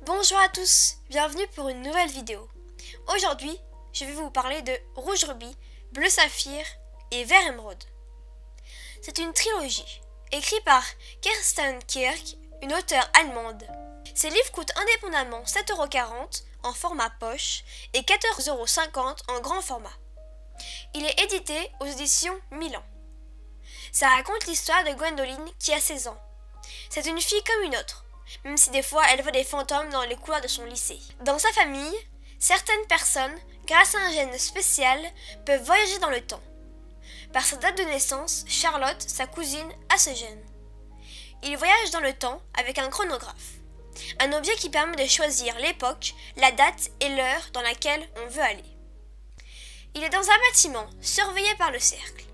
Bonjour à tous, bienvenue pour une nouvelle vidéo. Aujourd'hui, je vais vous parler de Rouge Rubis, Bleu Saphir et Vert Émeraude. C'est une trilogie, écrite par Kerstin Kirk, une auteure allemande. Ces livres coûtent indépendamment 7,40 € en format poche et 14,50 € en grand format. Il est édité aux éditions Milan. Ça raconte l'histoire de Gwendoline qui a 16 ans. C'est une fille comme une autre, même si des fois elle voit des fantômes dans les couloirs de son lycée. Dans sa famille, certaines personnes, grâce à un gène spécial, peuvent voyager dans le temps. Par sa date de naissance, Charlotte, sa cousine, a ce gène. Il voyage dans le temps avec un chronographe, un objet qui permet de choisir l'époque, la date et l'heure dans laquelle on veut aller. Il est dans un bâtiment surveillé par le cercle.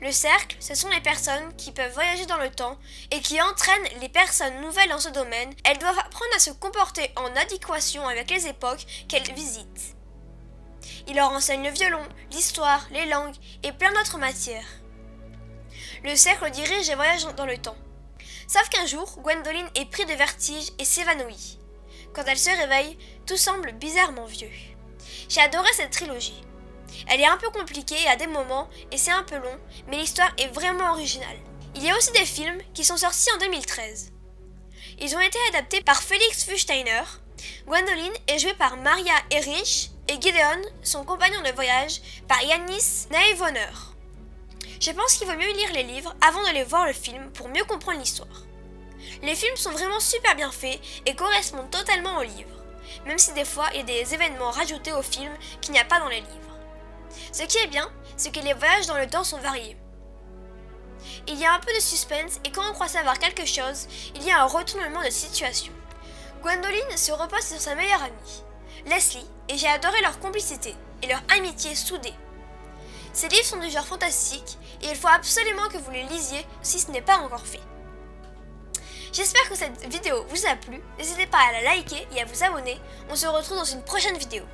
Le cercle, ce sont les personnes qui peuvent voyager dans le temps et qui entraînent les personnes nouvelles dans ce domaine. Elles doivent apprendre à se comporter en adéquation avec les époques qu'elles visitent. Il leur enseigne le violon, l'histoire, les langues et plein d'autres matières. Le cercle dirige et voyage dans le temps. Sauf qu'un jour, Gwendoline est prise de vertige et s'évanouit. Quand elle se réveille, tout semble bizarrement vieux. J'ai adoré cette trilogie. Elle est un peu compliquée à des moments et c'est un peu long, mais l'histoire est vraiment originale. Il y a aussi des films qui sont sortis en 2013. Ils ont été adaptés par Felix Fursteiner. Gwendoline est jouée par Maria Erich et Gideon, son compagnon de voyage, par Yanis Naevonner. Je pense qu'il vaut mieux lire les livres avant d'aller voir le film pour mieux comprendre l'histoire. Les films sont vraiment super bien faits et correspondent totalement aux livres, même si des fois il y a des événements rajoutés au film qu'il n'y a pas dans les livres. Ce qui est bien, c'est que les voyages dans le temps sont variés. Il y a un peu de suspense et quand on croit savoir quelque chose, il y a un retournement de situation. Gwendoline se repose sur sa meilleure amie, Leslie, et j'ai adoré leur complicité et leur amitié soudée. Ces livres sont du genre fantastique et il faut absolument que vous les lisiez si ce n'est pas encore fait. J'espère que cette vidéo vous a plu, n'hésitez pas à la liker et à vous abonner, on se retrouve dans une prochaine vidéo.